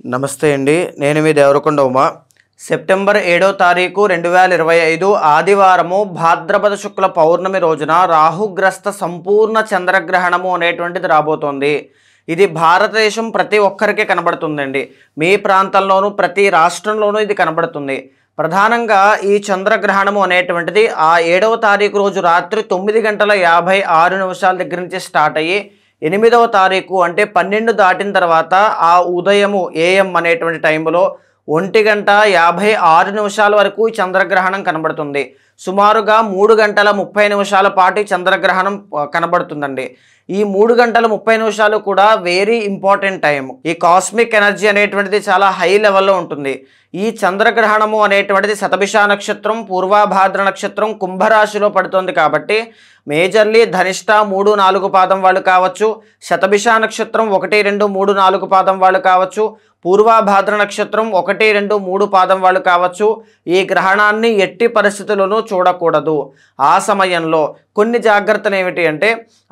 నమస్తే అండి. నేను మీ దేవరకొండ ఉమా. సెప్టెంబర్ 7వ తారీఖు 2025 ఆదివారము భాద్రపద శుక్ల పౌర్ణమి రోజున రాహుగ్రస్త సంపూర్ణ చంద్రగ్రహణము అనేటువంటిది రాబోతోంది. ఇది భారతదేశం ప్రతి ఒక్కరికి కనబడుతుందండి. మీ ప్రాంతంలోనూ ప్రతి రాష్ట్రంలోనూ ఇది కనబడుతుంది. ప్రధానంగా ఈ చంద్రగ్రహణము అనేటువంటిది ఆ 7వ తారీఖు రోజు రాత్రి 9:56 దగ్గర నుంచి స్టార్ట్ అయ్యి 8వ తారీఖు అంటే 12 దాటిన తర్వాత ఆ ఉదయము AM అనేటువంటి టైంలో 1:56 వరకు ఈ చంద్రగ్రహణం కనబడుతుంది. సుమారుగా 3 గంటల 30 నిమిషాల పాటు చంద్రగ్రహణం కనబడుతుందండి. ఈ 3 గంటల 30 నిమిషాలు కూడా వెరీ ఇంపార్టెంట్ టైం. ఈ కాస్మిక్ ఎనర్జీ అనేటువంటిది చాలా హై లెవెల్లో ఉంటుంది. ఈ చంద్రగ్రహణము అనేటువంటిది శతభిష నక్షత్రం, పూర్వభాద్ర నక్షత్రం కుంభరాశిలో పడుతుంది కాబట్టి మేజర్లీ ధనిష్ట 3, 4 పాదం వాళ్ళు కావచ్చు, శతభిష నక్షత్రం 1, 2, 3, 4 పాదం వాళ్ళు కావచ్చు, పూర్వభాద్ర నక్షత్రం 1, 2, 3 పాదం వాళ్ళు కావచ్చు. ఈ గ్రహణాన్ని ఎట్టి పరిస్థితుల్లోనూ చూడకూడదు. ఆ సమయంలో కొన్ని జాగ్రత్తలు ఏమిటి అంటే,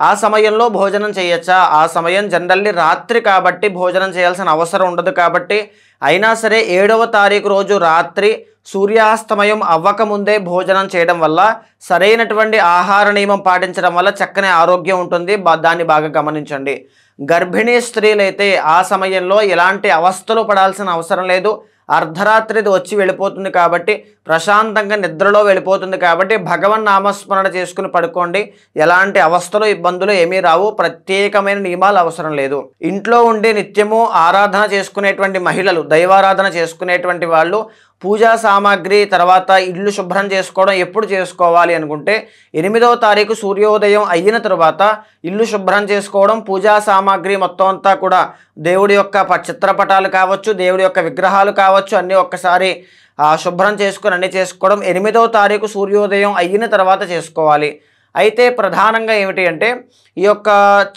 ఆ సమయంలో భోజనం చేయొచ్చా? ఆ సమయం జనరల్లీ రాత్రి కాబట్టి భోజనం చేయాల్సిన అవసరం ఉండదు. కాబట్టి అయినా సరే 7వ తారీఖు రోజు రాత్రి సూర్యాస్తమయం అవ్వకముందే భోజనం చేయడం వల్ల, సరైనటువంటి ఆహార నియమం పాటించడం వల్ల చక్కని ఆరోగ్యం ఉంటుంది. దాన్ని బాగా గమనించండి. గర్భిణీ స్త్రీలైతే ఆ సమయంలో ఎలాంటి అవస్థలు పడాల్సిన అవసరం లేదు. అర్ధరాత్రిది వచ్చి వెళ్ళిపోతుంది కాబట్టి ప్రశాంతంగా నిద్రలో వెళ్ళిపోతుంది కాబట్టి భగవన్ నామస్మరణ చేసుకుని పడుకోండి. ఎలాంటి అవస్థలు ఇబ్బందులు ఏమీ రావు. ప్రత్యేకమైన నియమాలు అవసరం లేదు. ఇంట్లో ఉండి నిత్యము ఆరాధన చేసుకునేటువంటి మహిళలు, దైవారాధన చేసుకునేటువంటి వాళ్ళు పూజా సామాగ్రి తర్వాత ఇల్లు శుభ్రం చేసుకోవడం ఎప్పుడు చేసుకోవాలి అనుకుంటే 8వ తారీఖు సూర్యోదయం అయిన తర్వాత ఇల్లు శుభ్రం చేసుకోవడం, పూజా సామాగ్రి మొత్తం అంతా కూడా దేవుడి యొక్క చిత్రపటాలు కావచ్చు, దేవుడి యొక్క విగ్రహాలు కావచ్చు, అన్నీ ఒక్కసారి శుభ్రం చేసుకుని అన్నీ చేసుకోవడం 8వ తారీఖు సూర్యోదయం అయిన తర్వాత చేసుకోవాలి. అయితే ప్రధానంగా ఏమిటి అంటే, ఈ యొక్క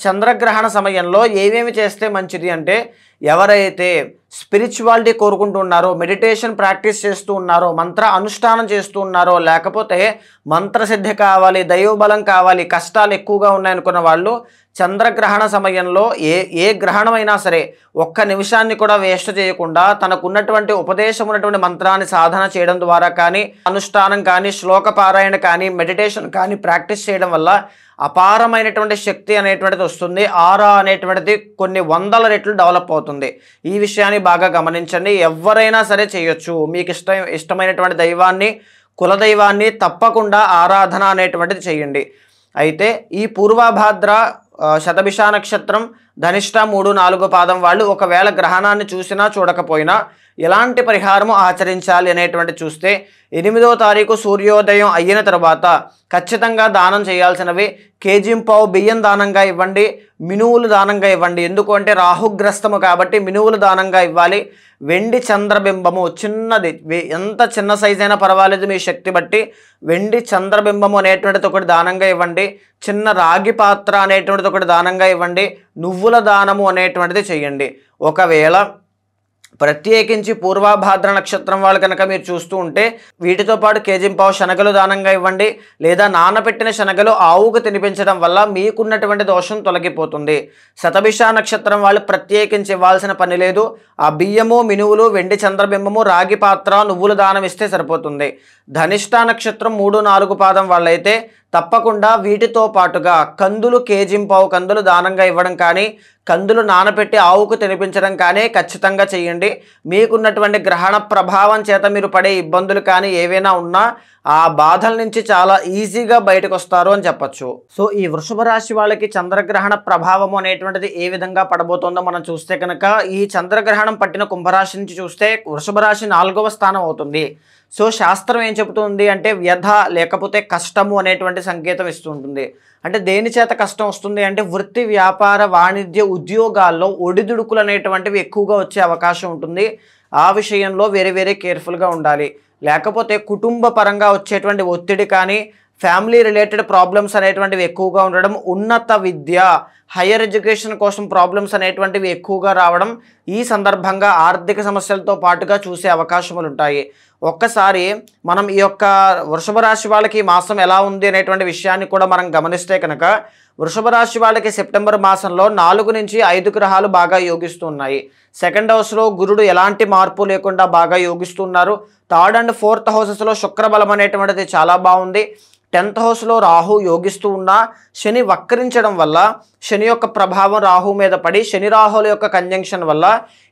చంద్రగ్రహణ సమయంలో ఏమేమి చేస్తే మంచిది అంటే, ఎవరైతే స్పిరిచువాలిటీ కోరుకుంటూ ఉన్నారో, మెడిటేషన్ ప్రాక్టీస్ చేస్తూ ఉన్నారో, మంత్ర అనుష్ఠానం చేస్తూ ఉన్నారో, లేకపోతే మంత్రసిద్ధి కావాలి, దైవబలం కావాలి, కష్టాలు ఎక్కువగా ఉన్నాయనుకున్న వాళ్ళు చంద్రగ్రహణ సమయంలో ఏ గ్రహణమైనా సరే ఒక్క నిమిషాన్ని కూడా వేస్ట్ చేయకుండా తనకున్నటువంటి ఉపదేశం ఉన్నటువంటి మంత్రాన్ని సాధన చేయడం ద్వారా కానీ, అనుష్ఠానం కానీ, శ్లోక పారాయణ కానీ, మెడిటేషన్ కానీ ప్రాక్టీస్ చేయడం వల్ల అపారమైనటువంటి శక్తి అనేటువంటిది వస్తుంది. ఆరా అనేటువంటిది కొన్ని 100 రెట్లు డెవలప్ అవుతుంది. ఈ విషయాన్ని బాగా గమనించండి. ఎవరైనా సరే చేయొచ్చు. మీకు ఇష్టమైనటువంటి దైవాన్ని, కులదైవాన్ని తప్పకుండా ఆరాధన అనేటువంటిది చేయండి. అయితే ఈ పూర్వభాద్ర శతభిష నక్షత్రం ధనిష్ట 3, 4 పాదం వాళ్ళు ఒకవేళ గ్రహణాన్ని చూసినా చూడకపోయినా ఎలాంటి పరిహారము ఆచరించాలి అనేటువంటి చూస్తే 8వ తారీఖు సూర్యోదయం అయిన తర్వాత ఖచ్చితంగా దానం చేయాల్సినవి కేజీంపావు బియ్యం దానంగా ఇవ్వండి, మినువులు దానంగా ఇవ్వండి. ఎందుకు అంటే రాహుగ్రస్తము కాబట్టి మినువులు దానంగా ఇవ్వాలి. వెండి చంద్రబింబము చిన్నది, ఎంత చిన్న సైజు అయినా పర్వాలేదు మీ శక్తి బట్టి వెండి చంద్రబింబము అనేటువంటిది ఒకటి దానంగా ఇవ్వండి. చిన్న రాగి పాత్ర అనేటువంటిది ఒకటి దానంగా ఇవ్వండి. నువ్వుల దానము అనేటువంటిది చేయండి. ఒకవేళ ప్రత్యేకించి పూర్వభాద్ర నక్షత్రం వాళ్ళు కనుక మీరు చూస్తూ ఉంటే వీటితో పాటు కేజీంపావు శనగలు దానంగా ఇవ్వండి. లేదా నానబెట్టిన శనగలు ఆవుకు తినిపించడం వల్ల మీకున్నటువంటి దోషం తొలగిపోతుంది. శతభిష నక్షత్రం వాళ్ళు ప్రత్యేకించి ఇవ్వాల్సిన పని లేదు. ఆ బియ్యము, మినువులు, వెండి చంద్రబింబము, రాగి పాత్ర, నువ్వులు దానం ఇస్తే సరిపోతుంది. ధనిష్ట నక్షత్రం 3, 4 పాదం వాళ్ళైతే తప్పకుండా వీటితో పాటుగా కందులు, కేజీంపావు కందులు దానంగా ఇవ్వడం కానీ, కందులు నానబెట్టి ఆవుకు తినిపించడం కానీ ఖచ్చితంగా చేయండి. మీకున్నటువంటి గ్రహణ ప్రభావం చేత మీరు పడే ఇబ్బందులు కానీ ఏవైనా ఉన్నా ఆ బాధల నుంచి చాలా ఈజీగా బయటకు వస్తారు అని చెప్పచ్చు. సో ఈ వృషభ రాశి వాళ్ళకి చంద్రగ్రహణ ప్రభావం అనేటువంటిది ఏ విధంగా పడబోతుందో మనం చూస్తే కనుక, ఈ చంద్రగ్రహణం పట్టిన కుంభరాశి నుంచి చూస్తే వృషభ రాశి 4వ స్థానం అవుతుంది. సో శాస్త్రం ఏం చెబుతుంది అంటే వ్యధ లేకపోతే కష్టము అనేటువంటి సంకేతం ఇస్తూ ఉంటుంది. అంటే దేని చేత కష్టం వస్తుంది అంటే, వృత్తి, వ్యాపార, వాణిజ్య, ఉద్యోగాల్లో ఒడిదుడుకులు అనేటువంటివి ఎక్కువగా వచ్చే అవకాశం ఉంటుంది. ఆ విషయంలో వెరీ కేర్ఫుల్గా ఉండాలి. లేకపోతే కుటుంబ పరంగా వచ్చేటువంటి ఒత్తిడి కానీ, ఫ్యామిలీ రిలేటెడ్ ప్రాబ్లమ్స్ అనేటువంటివి ఎక్కువగా ఉండడం, ఉన్నత విద్య, హైయర్ ఎడ్యుకేషన్ కోసం ప్రాబ్లమ్స్ అనేటువంటివి ఎక్కువగా రావడం, ఈ సందర్భంగా ఆర్థిక సమస్యలతో పాటుగా చూసే అవకాశములు ఉంటాయి. ఒక్కసారి మనం ఈ యొక్క వృషభ రాశి వాళ్ళకి ఈ మాసం ఎలా ఉంది అనేటువంటి విషయాన్ని కూడా మనం గమనిస్తే కనుక, వృషభ రాశి వాళ్ళకి సెప్టెంబర్ మాసంలో 4 నుంచి 5 గ్రహాలు బాగా యోగిస్తున్నాయి. సెకండ్ హౌస్లో గురుడు ఎలాంటి మార్పు లేకుండా బాగా యోగిస్తున్నారు. థర్డ్ అండ్ ఫోర్త్ హౌసెస్లో శుక్రబలం అనేటువంటిది చాలా బాగుంది. 10th హౌస్లో రాహు యోగిస్తూ ఉన్నా శని వక్రించడం వల్ల శని యొక్క ప్రభావం రాహు మీద పడి శని రాహుల యొక్క కంజంక్షన్ వల్ల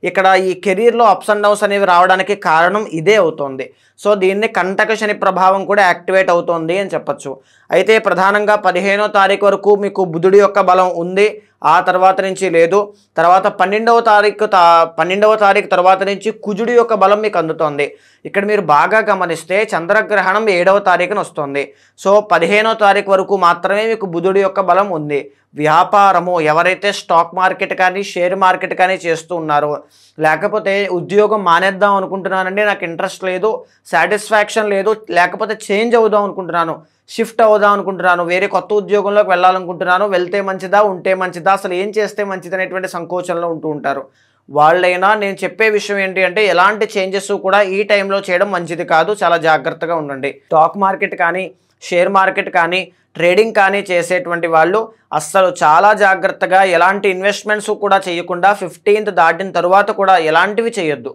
ఇక్కడ ఈ కెరీర్లో అప్స్ అండ్ డౌన్స్ అనేవి రావడానికి కారణం ఇదే అవుతుంది. సో దీన్ని కంటక శని ప్రభావం కూడా యాక్టివేట్ అవుతుంది అని చెప్పచ్చు. అయితే ప్రధానంగా 15వ తారీఖు వరకు మీకు బుధుడి యొక్క బలం ఉంది. ఆ తర్వాత నుంచి లేదు. తర్వాత 12వ తారీఖు తర్వాత నుంచి కుజుడి యొక్క బలం మీకు అందుతోంది. ఇక్కడ మీరు బాగా గమనిస్తే చంద్రగ్రహణం 7వ తారీఖున వస్తుంది. సో 15వ తారీఖు వరకు మాత్రమే మీకు బుధుడి యొక్క బలం ఉంది. వ్యాపారము ఎవరైతే స్టాక్ మార్కెట్ కానీ షేర్ మార్కెట్ కానీ చేస్తూ ఉన్నారో, లేకపోతే ఉద్యోగం మానేద్దాం అనుకుంటున్నానండి, నాకు ఇంట్రెస్ట్ లేదు, సాటిస్ఫాక్షన్ లేదు, లేకపోతే చేంజ్ అవుదాం అనుకుంటున్నాను, షిఫ్ట్ అవుదాం అనుకుంటున్నాను, వేరే కొత్త ఉద్యోగంలోకి వెళ్ళాలనుకుంటున్నాను, వెళ్తే మంచిదా ఉంటే మంచిదా, అసలు ఏం చేస్తే మంచిది అనేటువంటి సంకోచంలో ఉంటూ ఉంటారు. వాళ్ళైనా నేను చెప్పే విషయం ఏంటి అంటే ఎలాంటి చేంజెస్ కూడా ఈ టైంలో చేయడం మంచిది కాదు. చాలా జాగ్రత్తగా ఉండండి. స్టాక్ మార్కెట్ కానీ షేర్ మార్కెట్ కానీ ట్రేడింగ్ కానీ చేసేటువంటి వాళ్ళు అస్సలు చాలా జాగ్రత్తగా ఎలాంటి ఇన్వెస్ట్మెంట్స్ కూడా చేయకుండా 15th దాటిన తరువాత కూడా ఎలాంటివి చేయొద్దు.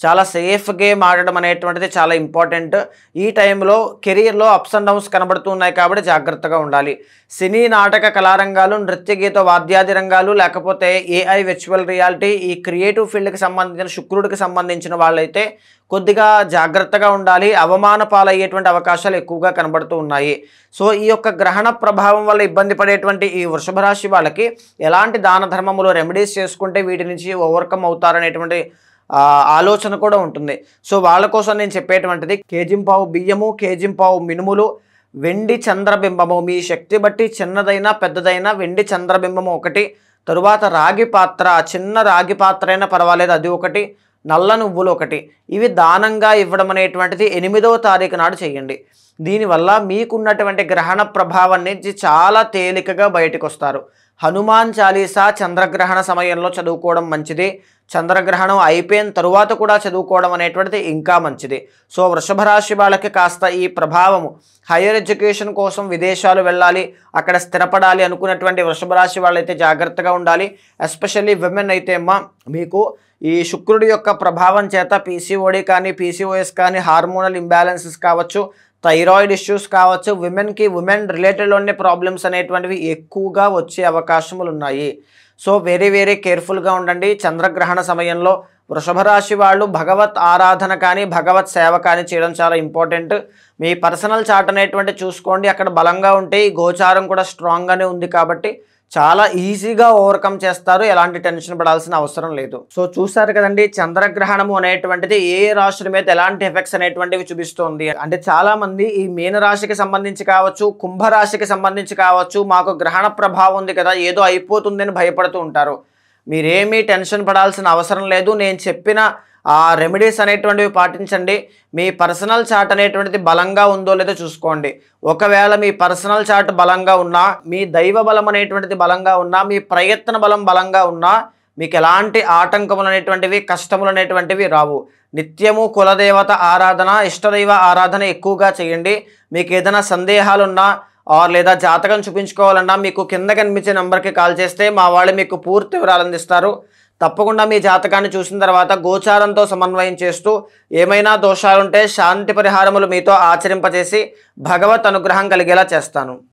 చాలా సేఫ్ గేమ్ ఆడడం అనేటువంటిది చాలా ఇంపార్టెంట్. ఈ టైంలో కెరీర్లో అప్స్ అండ్ డౌన్స్ కనబడుతున్నాయి కాబట్టి జాగ్రత్తగా ఉండాలి. సినీ నాటక కళారంగాలు, నృత్య గీత వాద్యాది రంగాలు, లేకపోతే ఏఐ విర్చువల్ రియాలిటీ, ఈ క్రియేటివ్ ఫీల్డ్కి సంబంధించిన శుక్రుడికి సంబంధించిన వాళ్ళైతే కొద్దిగా జాగ్రత్తగా ఉండాలి. అవమాన పాలయ్యేటువంటి అవకాశాలు ఎక్కువగా కనబడుతూ ఉన్నాయి. సో ఈ యొక్క గ్రహణ ప్రభావం వల్ల ఇబ్బంది పడేటువంటి ఈ వృషభ రాశి వాళ్ళకి ఎలాంటి దాన ధర్మములు రెమెడీస్ చేసుకుంటే వీటి నుంచి ఓవర్కమ్ అవుతారనేటువంటి ఆలోచన కూడా ఉంటుంది. సో వాళ్ళ కోసం నేను చెప్పేటువంటిది కేజింపావు బియ్యము, కేజింపావు మినుములు, వెండి చంద్రబింబము, మీ శక్తి బట్టి చిన్నదైనా పెద్దదైనా వెండి చంద్రబింబము ఒకటి, తరువాత రాగి పాత్ర, చిన్న రాగి పాత్ర అయినా పర్వాలేదు అది ఒకటి, నల్ల నువ్వులు ఒకటి, ఇవి దానంగా ఇవ్వడం అనేటువంటిది 8వ తారీఖు నాడు చేయండి. దీనివల్ల మీకున్నటువంటి గ్రహణ ప్రభావం నుంచి చాలా తేలికగా బయటకు వస్తారు. హనుమాన్ చాలీసా చంద్రగ్రహణ సమయంలో చదువుకోవడం మంచిది. చంద్రగ్రహణం అయిపోయిన తరువాత కూడా చదువుకోవడం అనేటువంటిది ఇంకా మంచిది. సో వృషభ రాశి వాళ్ళకి కాస్త ఈ ప్రభావము హైయర్ ఎడ్యుకేషన్ కోసం విదేశాలు వెళ్ళాలి, అక్కడ స్థిరపడాలి అనుకున్నటువంటి వృషభ రాశి వాళ్ళైతే జాగ్రత్తగా ఉండాలి. ఎస్పెషల్లీ విమెన్ అయితే మీకు ఈ శుక్రుడి యొక్క ప్రభావం చేత పీసీఓడి కానీ పీసీఓఎస్ కానీ హార్మోనల్ ఇంబ్యాలెన్సెస్ కావచ్చు, థైరాయిడ్ ఇష్యూస్ కావచ్చు, ఉమెన్ రిలేటెడ్లోనే ప్రాబ్లమ్స్ అనేటువంటివి ఎక్కువగా వచ్చే అవకాశములు ఉన్నాయి. సో వెరీ కేర్ఫుల్గా ఉండండి. చంద్రగ్రహణ సమయంలో వృషభ రాశి వాళ్ళు భగవత్ ఆరాధన కానీ భగవత్ సేవ కానీ చేయడం చాలా ఇంపార్టెంట్. మీ పర్సనల్ చార్ట్ అనేటువంటి చూసుకోండి, అక్కడ బలంగా ఉంటే ఈ గోచారం కూడా స్ట్రాంగ్గానే ఉంది కాబట్టి చాలా ఈజీగా ఓవర్కమ్ చేస్తారు. ఎలాంటి టెన్షన్ పడాల్సిన అవసరం లేదు. సో చూసారు కదండి, చంద్రగ్రహణము అనేటువంటిది ఏ రాశుల మీద ఎలాంటి ఎఫెక్ట్స్ అనేటువంటివి చూపిస్తుంది. అంటే చాలా మంది ఈ మీన రాశికి సంబంధించి కావచ్చు, కుంభరాశికి సంబంధించి కావచ్చు, మాకు గ్రహణ ప్రభావం ఉంది కదా ఏదో అయిపోతుందని భయపడుతూ ఉంటారు. మీరేమీ టెన్షన్ పడాల్సిన అవసరం లేదు. నేను చెప్పిన ఆ రెమెడీస్ అనేటువంటివి పాటించండి. మీ పర్సనల్ చార్ట్ అనేటువంటిది బలంగా ఉందో లేదో చూసుకోండి. ఒకవేళ మీ పర్సనల్ చార్ట్ బలంగా ఉన్నా, మీ దైవ బలం అనేటువంటిది బలంగా ఉన్నా, మీ ప్రయత్న బలం బలంగా ఉన్నా మీకు ఎలాంటి ఆటంకములు అనేటువంటివి కష్టములు అనేటువంటివి రావు. నిత్యము కులదేవత ఆరాధన, ఇష్టదైవ ఆరాధన ఎక్కువగా చేయండి. మీకు ఏదైనా సందేహాలున్నా లేదా జాతకం చూపించుకోవాలన్నా మీకు కింద కనిపించే నెంబర్కి కాల్ చేస్తే మా వాళ్ళు మీకు పూర్తి వివరాలు అందిస్తారు. తప్పకుండా మీ జాతకాన్ని చూసిన తర్వాత గోచారంతో సమన్వయం చేస్తూ ఏమైనా దోషాలుంటే శాంతి పరిహారములు మీతో ఆచరింపజేసి భగవత్ అనుగ్రహం కలిగేలా చేస్తాను.